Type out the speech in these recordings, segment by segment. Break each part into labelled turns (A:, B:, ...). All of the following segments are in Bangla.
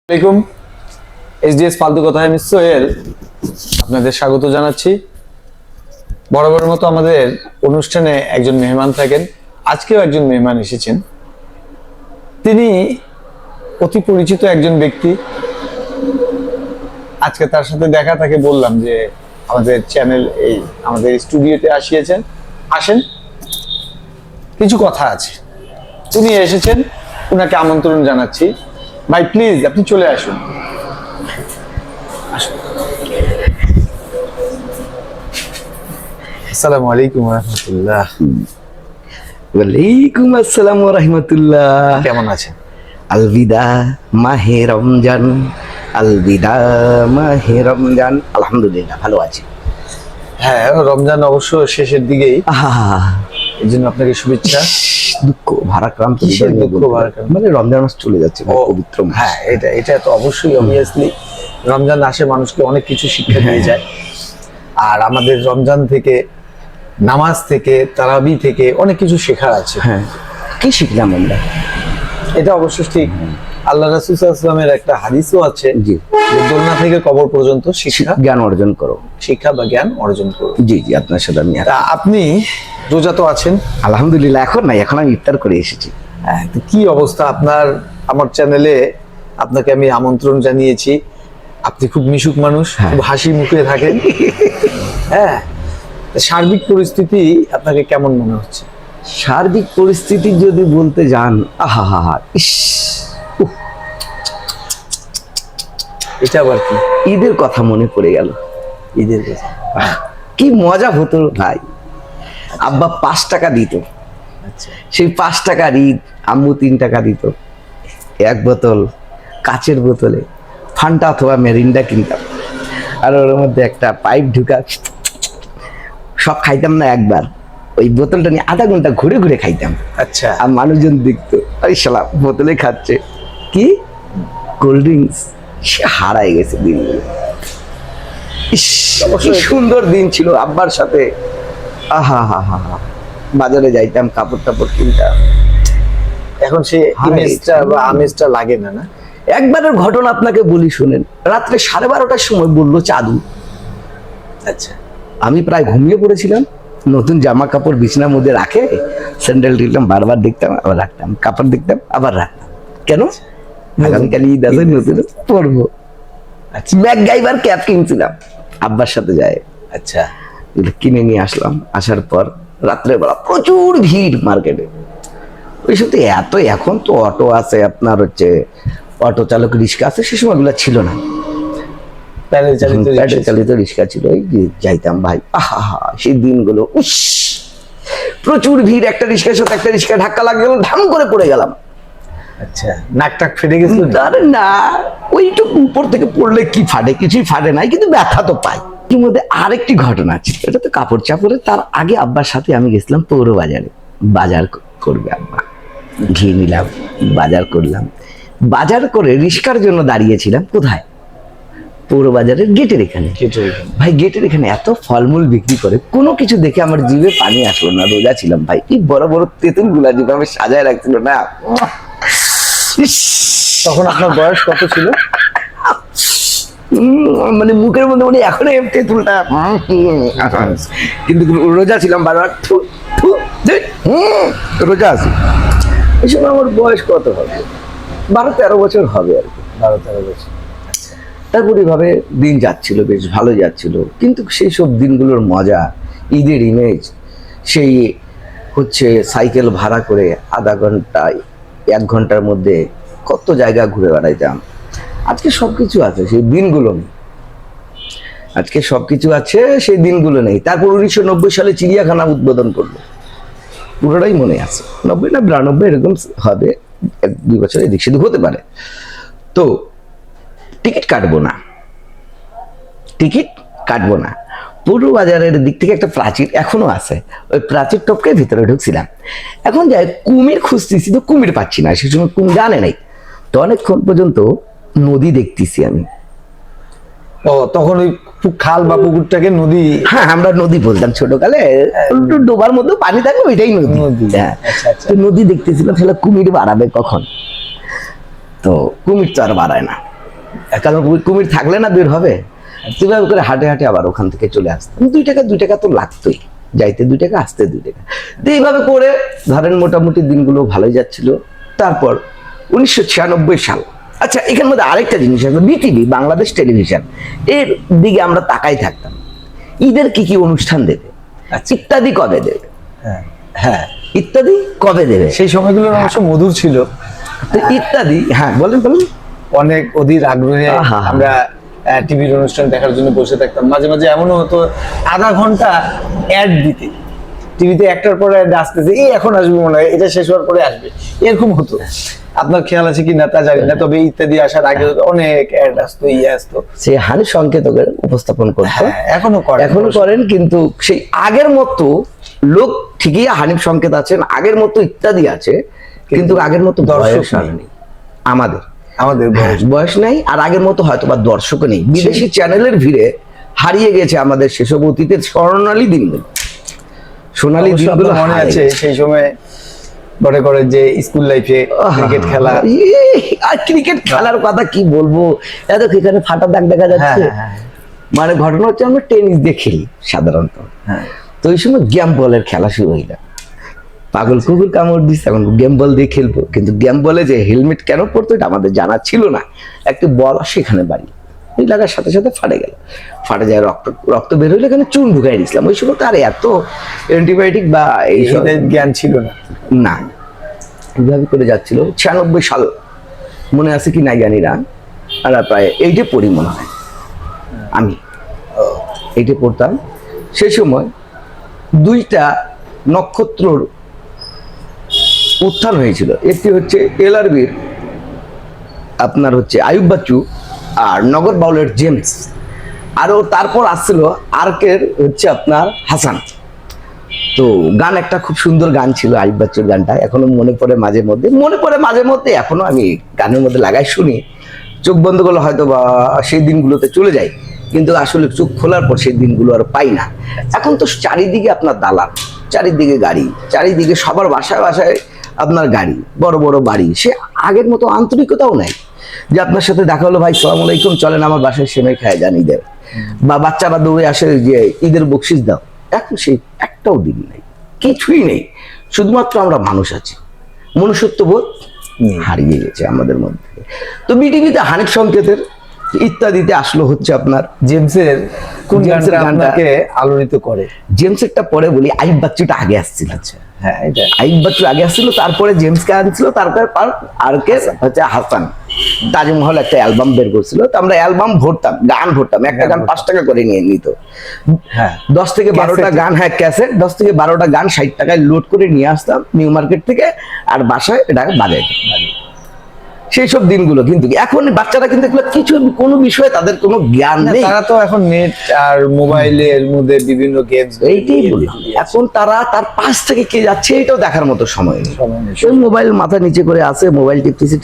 A: আসসালামাইকুম। এসডিএস ফালতু কথায় আমি সোহেল আপনাদের স্বাগত জানাচ্ছি। বরাবরের মতো আমাদের অনুষ্ঠানে একজন মেহমান থাকেন, আজকেও একজন মেহমান এসেছেন। তিনি অতি পরিচিত একজন ব্যক্তি। আজকে তার সাথে দেখা, তাকে বললাম যে আমাদের চ্যানেল আমাদের স্টুডিওতে আসেন, কিছু কথা আছে। উনি এসেছেন, উনাকে আমন্ত্রণ জানাচ্ছি। ভাই প্লিজ আপনি চলে আসুন। আসসালামু আলাইকুম ওয়া রাহমাতুল্লাহ।
B: ওয়ালাইকুম আসসালাম ওয়া রাহমাতুল্লাহ।
A: কেমন আছেন?
B: আলবিদা মাহে রমজান, আলবিদা মাহে রমজান। আলহামদুলিল্লাহ ভালো আছি।
A: হ্যাঁ, রমজান অবশ্য শেষের দিকেই,
B: আহা,
A: এই জন্য আপনাকে শুভেচ্ছা।
B: দুঃখ ভারাক্রান্ত
A: কিসের
B: হৃদয় নিয়ে
A: দুঃখ
B: বলতে পারি।
A: ভারাক্রান্ত?
B: মানে রমজান মাস চলে যাচ্ছে,
A: ও
B: পবিত্র মাস।
A: হ্যাঁ, এটা তো অবশ্যই অবভিয়াসলি রমজান আসে মানুষকে অনেক কিছু শিক্ষা দিয়ে যায়। আর আমাদের রমজান থেকে, নামাজ থেকে, তারাবি থেকে অনেক কিছু শেখার আছে।
B: হ্যাঁ, কি শিখলাম আমরা?
A: এটা অবশ্য ঠিক। আল্লাহ রাসূল সাল্লাল্লাহু আলাইহি ওয়াসাল্লামের একটা হাদিসও আছে
B: জি,
A: যে দোলনা থেকে কবর পর্যন্ত
B: জ্ঞান অর্জন করো।
A: শিক্ষা বা জ্ঞান অর্জন করো।
B: জি জি, আপনার সাথে আমি
A: তা আপনি রোজা তো আছেন।
B: আলহামদুলিল্লাহ, এখন নাই, এখন আমি ইফতার করে এসেছি।
A: হ্যাঁ, তো কি অবস্থা আপনার? আমার চ্যানেলে আপনাকে আমি আমন্ত্রণ জানিয়েছি। আপনি খুব মিশুক মানুষ, খুব হাসি মুখে থাকেন। হ্যাঁ, তা সার্বিক পরিস্থিতি আপনাকে কেমন মনে হচ্ছে?
B: সার্বিক পরিস্থিতি যদি বলতে যান, আহা হা হা, ইস, উফ,
A: এটা আবার কি?
B: ঈদের কথা মনে পড়ে গেল।
A: ঈদের কথা।
B: কি মজা হতো ভাই। আব্বা 5 টাকা দিত,
A: আচ্ছা,
B: সেই 5 টাকার ঈদ আম্মু 3 টাকা দিত। এক বোতল কাচের বোতলে ফান্টা অথবা মেরিন্ডা কিনতাম, আর ওর মধ্যে একটা পাইপ ঢুকা, সব খাইতাম না একবার, ওই বোতলটা নিয়ে আধা ঘন্টা ঘুরে ঘুরে খাইতাম।
A: আচ্ছা।
B: আর মানুষজন দেখতো, আরে শালা বোতলে খাচ্ছে কি, কোল্ড ড্রিঙ্কস। সে হারাই গেছে দিনগুলো। ইস, কি সুন্দর দিন ছিল আব্বার সাথে। আহা হা হা হা, বাজারে যাইতাম, কাপড় টাপড় কিনতাম।
A: এখন সে ইমেজটা বা আমেজটা লাগে না, না?
B: একবারের ঘটনা আপনাকে বলি, শুনেন। রাত্রে 12:30টার সময় বললো চাঁদু।
A: আচ্ছা,
B: আমি প্রায় ঘুমিয়ে পড়েছিলাম। নতুন জামা কাপড় বিছানার মধ্যে রাখে, স্যান্ডেল টিলতাম, বারবার দেখতাম, আবার রাখতাম, কাপড় দেখতাম, আবার রাখতাম। কেন? আগামীকাল ঈদ আছে, নতুন পড়বো।
A: আচ্ছা,
B: ব্যাগ গাইবার ক্যাপ কিনছিলাম আব্বার সাথে যায়।
A: আচ্ছা।
B: কিনে নিয়ে আসলাম। আসার পর রাত্রের বেলা প্রচুর ভিড় মার্কেটে। ওই সত্যি এত, এখন তো অটো আছে, আপনার হচ্ছে অটো চালক, রিক্সা আছে, সে সময়গুলো ছিল না।
A: প্যাডেল চালিত
B: প্যাডেল চালিত রিক্সা ছিল, এই যে যাইতাম ভাই। আহা হা, সেই দিনগুলো, উস, প্রচুর ভিড়। একটা রিক্সার সাথে একটা রিক্সা ধাক্কা লাগে গেল, ধাম করে পড়ে গেলাম।
A: আচ্ছা, নাক টাক ফেটে গেছিল?
B: আরে না, ওইটুকু উপর থেকে পড়লে কি ফাটে? কিছুই ফাটে নাই, কিন্তু ব্যথা তো পাই। এর মধ্যে আরেকটি ঘটনা আছে, এটা তো কাপড় চাপড়ে। তার আগে আব্বার সাথে আমি গেছিলাম পৌর বাজারে, বাজার করবে আব্বা। ঘি নিলাম, বাজার করলাম। বাজার করে রিক্সার জন্য দাঁড়িয়েছিলাম কোথায়? পৌর বাজারের গেটের এখানে। ভাই গেটের এখানে এত ফলমূল বিক্রি করে, কোনো কিছু দেখে আমার জিভে পানি আসলো না। রোজা ছিলাম ভাই, কি বড় বড় তেঁতুল গুলা যেভাবে সাজায় রাখছিল না।
A: তখন আপনার বয়স কত ছিল?
B: মানে মুখের মধ্যে মানে এখন তেঁতুলটা, কিন্তু রোজা ছিলাম, বারবার রোজা আছি। এই সময় আমার বয়স কত হবে? 12-13 বছর হবে আর কি,
A: 12-13 বছর।
B: তারপর এইভাবে দিন যাচ্ছিল, বেশ ভালো যাচ্ছিল। কিন্তু সেই সব দিনগুলোর মজা, ঈদের ইমেজ, সেই হচ্ছে সাইকেল ভাড়া করে আধা ঘন্টায় 1 ঘন্টার মধ্যে কত জায়গা ঘুরে বেড়াইতাম। আজকে সবকিছু আছে, সেই দিনগুলো নেই। আজকে সবকিছু আছে, সেই দিনগুলো নেই। তারপর 1990 সালে চিড়িয়াখানা উদ্বোধন করলো, পুরোটাই মনে আছে। 90 না 92 এরকম হবে, 1-2 বছর এদিক সেদিক হতে পারে। তো টিকিট কাটবো না। পৌর বাজারের দিক থেকে একটা প্রাচীর এখনো আছে, ওই প্রাচীর টপকে ভিতরে ঢুকছিলাম। এখন যাই, কুমির খুঁজতেছি, তো কুমির পাচ্ছি না। সে সময় কুমির জানে নাই, তো অনেকক্ষণ পর্যন্ত নদী দেখতেছি আমি।
A: ও, তখন ওই খাল বা পুকুরটাকে নদী?
B: হ্যাঁ, আমরা নদী বলতাম ছোটকালে। ডোবার মধ্যে পানি থাকলে ওইটাই নদী। হ্যাঁ, তো নদী দেখতেছিলাম, তাহলে কুমির বাড়াবে কখন? তো কুমির তো আর বাড়ায় না। কারণ কুমির থাকলে না বের হবে, কিভাবে করে হাঁটে হাঁটে আবার ওখান থেকে চলে আসতাম। 2 টাকা তো লাগতোই, যাইতে 2 টাকা, আসতে 2 টাকা। তো এইভাবে করে ধরেন মোটামুটি দিনগুলো ভালোই যাচ্ছিল। তারপর 1996 সাল, আচ্ছা এখানে মধ্যে আরেকটা জিনিস আছে, বিটিভি বাংলাদেশ টেলিভিশন এর দিকে আমরা তাকাই থাকতাম, ঈদের কি কি অনুষ্ঠান দেবে, ইত্যাদি কবে দেবে,
A: হ্যাঁ হ্যাঁ,
B: ইত্যাদি কবে দেবে,
A: সেই সময়গুলোর অবশ্য মধুর ছিল।
B: তো ইত্যাদি, হ্যাঁ বলেন বলেন।
A: অনেক অধীর আগ্রহে
B: আহা।
A: আমরা টিভির অনুষ্ঠান দেখার জন্য বসে থাকতাম। মাঝে মাঝে এমনও হতো আধা ঘন্টা অ্যাড দিতে, টিভিতে একটার পরে অ্যাড আসতেছে, এই এখন আসবে মনে হয়, এটা শেষ হওয়ার পরে আসবে, এরকম হতো। আপনার খেয়াল আছে কি না তা জানি না, তবে ইত্যাদি আসার আগে অনেক অ্যাড আসতো, আসতো।
B: সে হানি সংকেত উপস্থাপন করতো,
A: হ্যাঁ, এখনো করে,
B: এখনো করেন, কিন্তু সেই আগের মতো লোক ঠিকই হানিফ সংকেত আছেন, আগের মতো ইত্যাদি আছে, কিন্তু আগের মতো
A: দর্শক
B: দর্শক নেই। আমাদের
A: আমাদের
B: বয়স নেই, আর আগের মতো হয়তো বা দর্শক নেই। বিদেশি চ্যানেলের ভিড়ে হারিয়ে গেছে আমাদের সেসব অতীতের স্বর্ণালী দিনগুলো, সোনালী
A: অবশ্য
B: দিনগুলো
A: আপনার মনে
B: হারিয়ে
A: আছে
B: গেছে।
A: সেই সময় মনে করে যে স্কুল লাইফে ক্রিকেট খেলা,
B: আর ক্রিকেট খেলার কথা কি বলবো, এত এখানে ফাটা দাগ দেখা যাচ্ছে। মানে ঘটনা হচ্ছে আমরা টেনিস দিয়ে খেলি সাধারণত, তো ওই সময় গেম বলের খেলা শুরু হইল, পাগল কুকুর কামড় দিচ্ছে, এখন গেম বল দিয়ে খেলবো, কিন্তু গেম বলে যে হেলমেট কেন পড়তো এটা আমাদের জানা ছিল না। একটি বল সেখানে বাড়ি, ওই লাগার সাথে সাথে ফাটে গেল, ফাটে যায়, রক্ত রক্ত বের হইলে এখানে চুন ঢুকাই দিয়েছিলাম। ওই সময় তো আর এত অ্যান্টিবায়োটিক বা এইসব
A: জ্ঞান ছিল না।
B: না, এইভাবে করে যাচ্ছিল। 96 সাল মনে আছে কি নাই জানি না, আর প্রায় 8-এ পড়ি মনে হয়, আমি 8-এ পড়তাম। সেই সময় 2টা নক্ষত্রর উত্থান হয়েছিল, একটি হচ্ছে এলআরবির আপনার হচ্ছে আয়ুব বাচ্চু, আর নগর বাউলের জেমস, আরও তারপর আসছিল আর্কের হচ্ছে আপনার হাসান। তো গান একটা খুব সুন্দর গান ছিল আয়ুব বাচ্চুর গানটা, এখনো মনে পড়ে মাঝে মধ্যে, এখনো আমি গানের মধ্যে লাগাই শুনি, চোখ বন্ধ করলে হয়তো বা সেই দিনগুলোতে চলে যাই, কিন্তু আসলে চোখ খোলার পর সেই দিনগুলো আর পাই না। এখন তো চারিদিকে আপনার দালান, চারিদিকে গাড়ি, চারিদিকে সবার বাসায় বাসায় আপনার গাড়ি, বড় বড় বাড়ি, সে আগের মতো আন্তরিকতাও নাই যে আপনার সাথে দেখা হলো, ভাই সালাম আলাইকুম, চলেন আমার বাসায় সেমাই খায় যান ঈদের, বা বাচ্চারা দৌড়ে আসে যে ঈদের বকশিস দাও। এখন সেই একটাও দিন নেই, কিছুই নেই, শুধুমাত্র আমরা মানুষ আছি, মনুষ্যত্ববোধ হারিয়ে গেছে আমাদের মধ্যে। তো বিটিভিতে হানিফ সংকেতের ইত্যাদিতে আসলো হচ্ছে আপনার
A: জেমসের কোন
B: জেমসের
A: গানটা
B: গানটা
A: আপনাকে আলোড়িত করে?
B: জেমসেরটা পরে বলি, আইব বাচ্চুটা আগে আসছিল।
A: আচ্ছা হ্যাঁ, এটা
B: আইব বাচ্চু আগে আসছিল, তারপরে জেমসকে আনছিল, তারপরে আরকে হচ্ছে হাসান। তাজমহল একটা অ্যালবাম বের করছিল, তো আমরা অ্যালবাম ভরতাম, গান ভরতাম, একটা গান 5 টাকা করে নিয়ে নিত।
A: হ্যাঁ
B: 10 থেকে 12টা গান, হ্যাঁ ক্যাসেট, 10 থেকে 12টা গান 60 টাকায় লোড করে নিয়ে আসতাম নিউ মার্কেট থেকে, আর বাসায় এটাকে বাজাইতাম। সেই সব দিনগুলো, কিন্তু এখন বাচ্চারা কিন্তু এগুলো কিছু, কোনো বিষয়ে তাদের কোনো জ্ঞান নেই।
A: তারা তো এখন নেট আর মোবাইলের মধ্যে বিভিন্ন গেমস,
B: এইটাই বললাম, এখন তারা তার পাশ থেকে কে যাচ্ছে এটাও দেখার মতো সময় নেই। ওই মোবাইল মাথা নিচে করে আছে, মোবাইল টিপতেছে,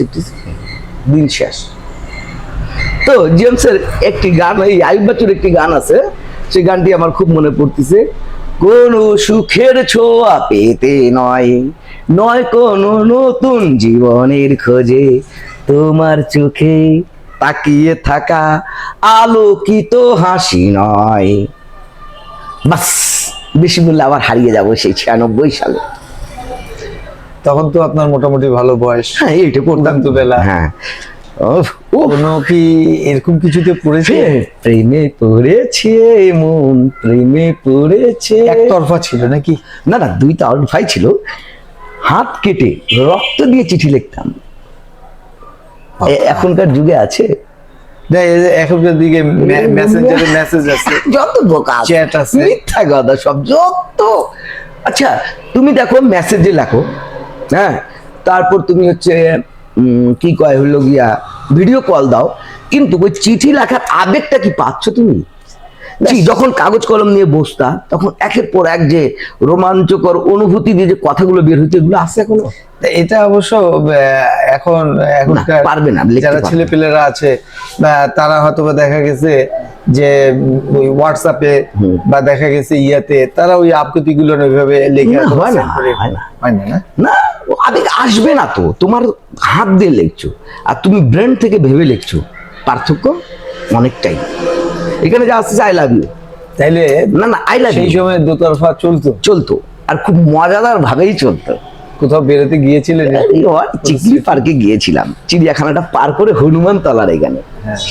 B: দিন শেষ। তো জেমসের একটি গান, এই আয়ুব বাচ্চুর একটি গান আছে, সেই গানটি আমার খুব মনে পড়তেছে। কোন সুখের ছোঁয়া পেতে নয়, নয় কোন নতুন জীবনের খোঁজে, তোমার চোখে তাকিয়ে থাকা আলোকিত হাসি নয়। বাস, বেশি বললে আবার হারিয়ে যাবো সেই 96 সালে।
A: তখন তো আপনার মোটামুটি ভালো বয়স।
B: হ্যাঁ, এইটা পড়তাম
A: তো বেলা।
B: হ্যাঁ,
A: কোনো কি এরকম কিছুতে পড়েছে?
B: প্রেমে পড়েছে মন, প্রেমে পড়েছে।
A: একতরফা ছিল নাকি?
B: না না, 2 তরফাই ছিল। হাত কেটে রক্ত দিয়ে চিঠি লিখতাম। এখনকার যুগে আছে
A: না, এখনকার দিকে মেসেঞ্জারে মেসেজ আছে,
B: যত বোকা
A: চ্যাট আছে,
B: মিথ্যা কথা সব যত। আচ্ছা তুমি দেখো মেসেজে লেখো, হ্যাঁ, তারপর তুমি হচ্ছে কি কয় হলো গিয়া ভিডিও কল দাও, কিন্তু ওই চিঠি লেখার আবেগটা কি পাচ্ছ তুমি? যখন কাগজ কলম নিয়ে বসতা, তখন একের পর এক যে রোমাঞ্চকর অনুভূতি দিয়ে যে কথাগুলো বের হইতো, এগুলো আছে এখনো?
A: এটা অবশ্য এখন
B: পারবে না,
A: যারা ছেলে পেলেরা আছে তারা হয়তো দেখা গেছে যে ওই হোয়াটসঅ্যাপে বা দেখা গেছে ইয়াতে তারা ওই আপত্তি গুলো ওইভাবে লেখা
B: হয় না, না আবেগ আসবে না তো, তোমার হাত দিয়ে লিখছো আর তুমি ব্রেন থেকে ভেবে লিখছো, পার্থক্য অনেকটাই। এখানে যা আসছে আই লাভ ইউ,
A: তাইলে
B: না না আই লাভ
A: সেই
B: ইউ
A: সময় দোতরফা চলতো,
B: চলতো, আর খুব মজাদার ভাবেই চলতো।
A: কোথাও বেরোতে গিয়েছিলেন?
B: চিকলি পার্কে গিয়েছিলাম, চিড়িয়াখানাটা পার করে হনুমান তলার এখানে।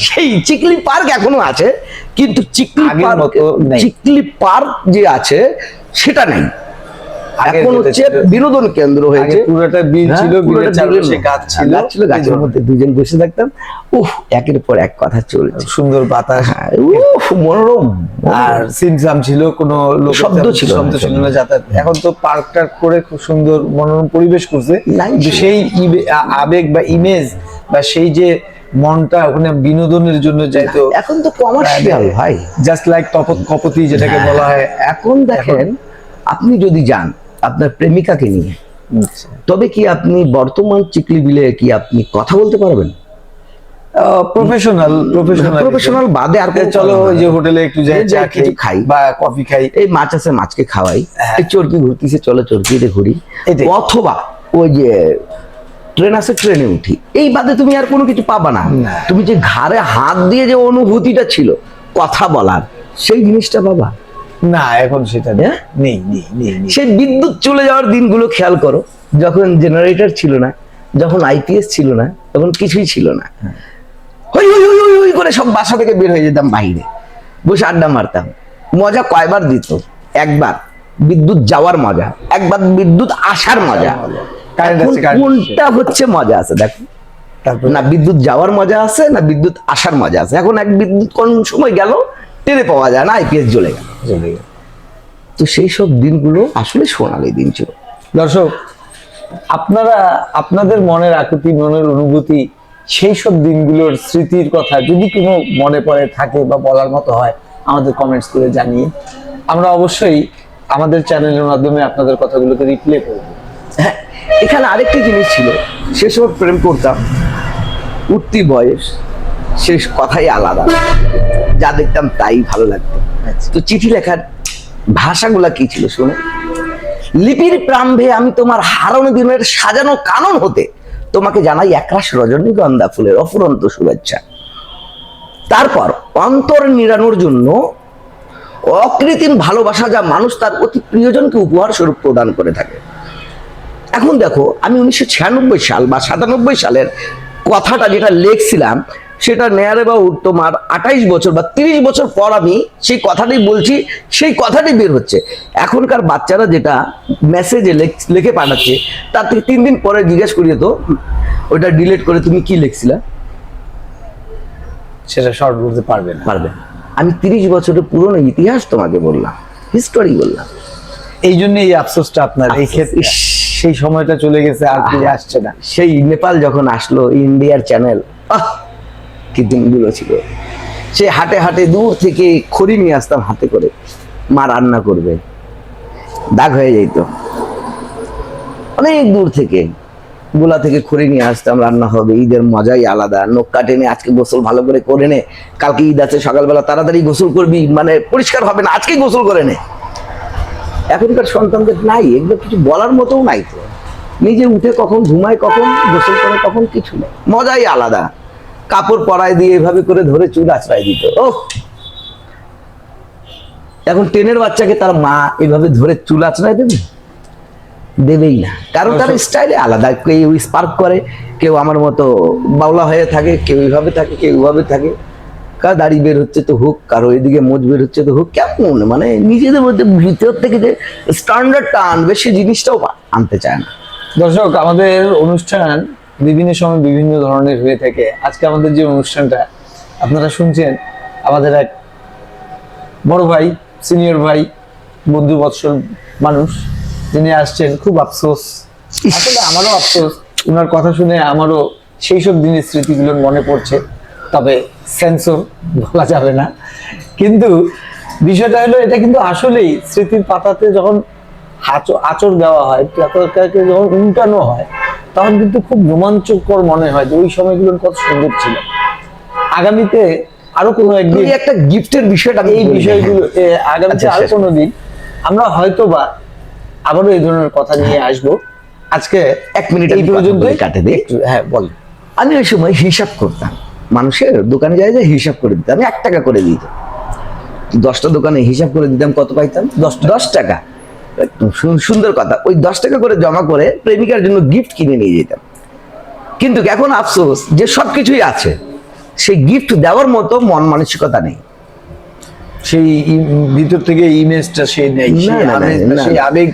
B: সেই চিকলি পার্ক এখনো আছে, কিন্তু চিকলি
A: আগের
B: পার্ক,
A: মতো নেই।
B: চিকলি পার্ক যে আছে সেটা নেই,
A: আগে
B: এখন
A: যেটা
B: হচ্ছে
A: ছিল,
B: বিনোদন কেন্দ্র
A: আগে
B: হয়েছে।
A: পুরোটা বিল
B: হ্যাঁ,
A: ছিল,
B: পুরোটা
A: বিলের চারপাশে
B: বিলের
A: গাছ ছিল,
B: গাছ ছিল, গাছের মধ্যে দুজন বসে থাকতাম। উফ, একের পর এক কথা চলছে,
A: সুন্দর বাতাস,
B: হ্যাঁ, উফ, মনোরম।
A: আর সিমসাম ছিল, কোনো লোকের
B: শব্দ ছিল না,
A: শব্দ ছিল না যাতায়াত। এখন তো পার্ক টার্ক করে খুব সুন্দর মনোরম পরিবেশ করছে,
B: নাই
A: কিন্তু
B: ছিল।
A: সেই আবেগ বা ইমেজ বা সেই যে মনটা ওখানে বিনোদনের জন্য যাইতো,
B: এখন তো কমার্শিয়াল ভাই,
A: জাস্ট লাইক কপতি যেটাকে বলা হয়।
B: এখন দেখেন, আপনি যদি যান আপনার প্রেমিকাকে নিয়ে, তবে কি আপনি বর্তমান চিকলি বিলে কি আপনি কথা বলতে পারবেন?
A: প্রফেশনাল
B: বাদে আর কোনো
A: চলো
B: কথা
A: ওই যে
B: না।
A: হোটেলে একটু যাই,
B: এই যে
A: চা
B: কিছু খাই,
A: বা কফি খাই,
B: এই মাছ আছে মাছকে খাওয়াই,
A: হ্যাঁ।
B: এই চরকি ঘুরতেছে চলো চরকিতে ঘুরি,
A: এটাই।
B: অথবা ওই যে ট্রেন আছে ট্রেনে উঠি, এই বাদে তুমি আর কোনো কিছু পাবা না।
A: না।
B: তুমি যে ঘাড়ে হাত দিয়ে যে অনুভূতিটা ছিল কথা বলার, সেই জিনিসটা পাবা
A: না, এখন সেটা
B: হ্যাঁ?
A: নেই নেই নেই নেই।
B: সেই বিদ্যুৎ চলে যাওয়ার দিনগুলো খেয়াল করো, যখন জেনারেটর ছিল না, যখন আইপিএস ছিল না, তখন কিছুই ছিল না। হই হই হই হই হই করে সব বাসা থেকে বের হয়ে যেতাম বাইরে, বসে আড্ডা মারতাম। মজা কয়বার দিত? একবার বিদ্যুৎ যাওয়ার মজা, একবার বিদ্যুৎ আসার মজা।
A: কারেন্ট
B: এখন
A: আছে, কারেন্ট
B: কোনটা হচ্ছে মজা আছে দেখো,
A: তারপর
B: না বিদ্যুৎ যাওয়ার মজা আছে না বিদ্যুৎ আসার মজা আছে। এখন এক বিদ্যুৎ কোন সময় গেল টেনে পাওয়া যায় না, আইপিএস জ্বলে গেল।
A: চলে গেল।
B: তো সেই সব দিনগুলো আসলে সোনালি দিন ছিল।
A: দর্শক, আপনারা আপনাদের মনের আকুতি, মনের অনুভূতি, সেই সব দিনগুলোর স্মৃতির কথা যদি কোনো মনে পড়ে থাকে বা বলার মতো হয়, আমাদের কমেন্টস করে জানিয়ে আমরা অবশ্যই আমাদের চ্যানেলের মাধ্যমে আপনাদের কথাগুলোকে রিপ্লে করব।
B: হ্যাঁ, এখানে আরেকটি জিনিস ছিল, সে সময় প্রেম করতাম, উঠতি বয়স, শেষ কথাই আলাদা, যা দেখতাম তাই ভালো লাগতো। তো চিঠি লেখার ভাষাগুলা কি ছিল শুনো, লিপির প্রাম্ভে আমি তোমার হারানো দিনের সাজানো কানন হতে তোমাকে জানাই একরাশ রজনীগন্ধা ফুলের অফুরন্ত শুভেচ্ছা। তারপর অন্তর নিড়ানোর জন্য অকৃত্রিম ভালোবাসা যা মানুষ তার অতি প্রিয়জনকে উপহার স্বরূপ প্রদান করে থাকে। এখন দেখো, আমি 1996 সাল বা 97 সালের কথাটা যেটা লিখছিলাম, সেটা নেয়ার অ্যাবাউট তোমার 28 বছর বা 30 বছর পর আমি সেই কথাটাই বলছি, সেই কথাটাই বের হচ্ছে। এখনকার বাচ্চারা যেটা মেসেজে লিখে পাঠাচ্ছে, তার থেকে 3 দিন পরে জিজ্ঞেস করিয়ে তো ওটা ডিলিট করে তুমি কি লিখছিলা,
A: সেটা শর্ট করতে পারবে না।
B: পারবে। আমি 30 বছরের পুরনো ইতিহাস তোমাকে বললাম, হিস্টোরি বললাম।
A: এই জন্য এই আফসোসটা আপনার এই ক্ষেত্রে, সেই সময়টা চলে গেছে, আর ফিরে আসছে না।
B: সেই নেপাল যখন আসলো ইন্ডিয়ার চ্যানেল, কি দিনগুলো ছিল। সে হাটে হাটে দূর থেকে খড়ি নিয়ে আসতাম হাতে করে, মা রান্না করবে, দাগ হয়ে যেত। অনেক দূর থেকে গোলা থেকে খড়ি নিয়ে আসতাম, রান্না হবে, ঈদের মজাই আলাদা। নখ কাটে নে, আজকে গোসল ভালো করে করে নে, কালকে ঈদ আছে, সকালবেলা তাড়াতাড়ি গোসল করবি, মানে পরিষ্কার হবে না, আজকেই গোসল করে নে। এখনকার সন্তানদের নাই, এগুলো কিছু বলার মতোও নাই তো। নিজে উঠে কখন ঘুমায়, কখন গোসল করে, কখন কিছু নেই, মজাই আলাদা। কাপড় পরায় দিয়ে এভাবে করে ধরে চুল আঁচড়াই দিত। ও, এখন 10-এর বাচ্চাকে তার মা এভাবে ধরে চুল আঁচড়াই দেবে? দেবেই না, কারণ তার স্টাইলে আলাদা। কেউ স্পার্ক করে, কেউ আমার মতো বাউলা হয়ে থাকে, কেউ এইভাবে থাকে, কেউ এইভাবে থাকে। কার দাড়ি বের হচ্ছে তো হোক, কারো এদিকে মোজ বের হচ্ছে তো হোক, কেমন মানে নিজেদের মধ্যে ভিতর থেকে যে স্ট্যান্ডার্ডটা আনবে, সে জিনিসটাও আনতে চায় না।
A: দর্শক, আমাদের অনুষ্ঠান বিভিন্ন সময় বিভিন্ন ধরনের হয়ে থাকে। আজকে আমাদের যে অনুষ্ঠানটা আপনারা শুনছেন, আমাদের এক বড় ভাই, সিনিয়র ভাই, বন্ধু বৎসল মানুষ যিনি আসছেন, খুব আফসোস। আসলে আমারও আফসোস, ওনার কথা শুনে আমারও সেই সব দিনের স্মৃতিগুলো মনে পড়ছে। তবে সেন্সর বলা যাবে না, কিন্তু বিষয়টা হলো এটা কিন্তু আসলেই স্মৃতির পাতাতে যখন আচর দেওয়া হয়, পাতাটাকে যখন উল্টানো হয়, তখন কিন্তু খুব রোমাঞ্চকর মনে হয় যে ওই সময়গুলো কত সুন্দর ছিল। আগামীতে আরো কোনো একদিন
B: তুমি একটা গিফটের বিষয়টা
A: এই বিষয়গুলো আগামীতে
B: আচ্ছা,
A: আরো
B: শেষ
A: কোনো দিন আমরা হয়তো বা আবারও এই ধরনের কথা নিয়ে আসবো। আজকে
B: 1 মিনিট
A: এই পর্যন্ত
B: কাটে দিই।
A: হ্যাঁ বল।
B: আমি ওই সময় হিসাব করতাম, মানুষের দোকানে যায় যে হিসাব করে দিতাম, আমি 1 টাকা করে দিতাম। 10টা দোকানে হিসাব করে দিতাম, কত পাইতাম? 10 টাকা। একদম সুন্দর কথা। ওই 10 টাকা করে জমা করে প্রেমিকার জন্য গিফট কিনে নিয়ে যেতাম। কিন্তু এখন আফসোস যে সবকিছুই আছে, সেই গিফট দেওয়ার মতো মন মানসিকতা নেই।
A: সেই ভিতর থেকে ইমেজটা সেই নেই,
B: না,
A: সেই
B: না, না,
A: আমেজ,
B: না,
A: সেই
B: না।
A: আবেগ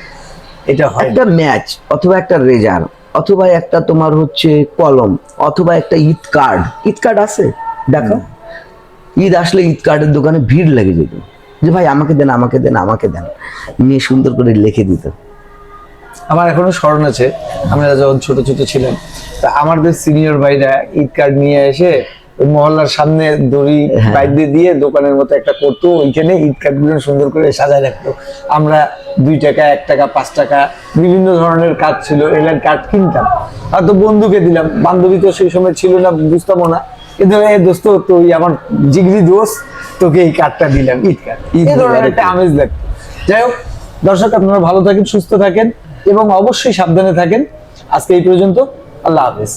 A: এটা হয়
B: একটা ম্যাচ অথবা একটা রেজার অথবা একটা তোমার হচ্ছে কলম অথবা একটা ঈদ কার্ড। ঈদ কার্ড আছে, দেখো ঈদ আসলে ঈদ কার্ডের দোকানে ভিড় লেগে যেত, যে ভাই আমাকে দেন, আমাকে দেন, আমাকে দেন। মেয়ে সুন্দর করে লিখে দিত।
A: আমার এখনো স্মরণ আছে, আমরা যখন ছোট ছোট ছিলাম, তা আমাদের সিনিয়র ভাইরা ঈদ কার্ড নিয়ে এসে ওই মহল্লার সামনে দড়ি বাইর দিয়ে দোকানের মতো একটা করতো, ওইখানে ঈদ কার্ড গুলো সুন্দর করে সাজায় রাখতো। আমরা 2 টাকা, 1 টাকা, 5 টাকা বিভিন্ন ধরনের কার্ড ছিল, এলার কার্ড কিনতাম। হয়তো বন্ধুকে দিলাম, বান্ধবী তো সেই সময় ছিল না, বুঝতামও না, কিন্তু এই দোস্ত তুই আমার জিগরি দোস্ত, তোকে এই কার্ডটা দিলাম, ঈদ কার্ড। এই ধরনের একটা আমেজ লাগতো। যাই হোক দর্শক, আপনারা ভালো থাকেন, সুস্থ থাকেন এবং অবশ্যই সাবধানে থাকেন। আজকে এই পর্যন্ত। আল্লাহ হাফেজ।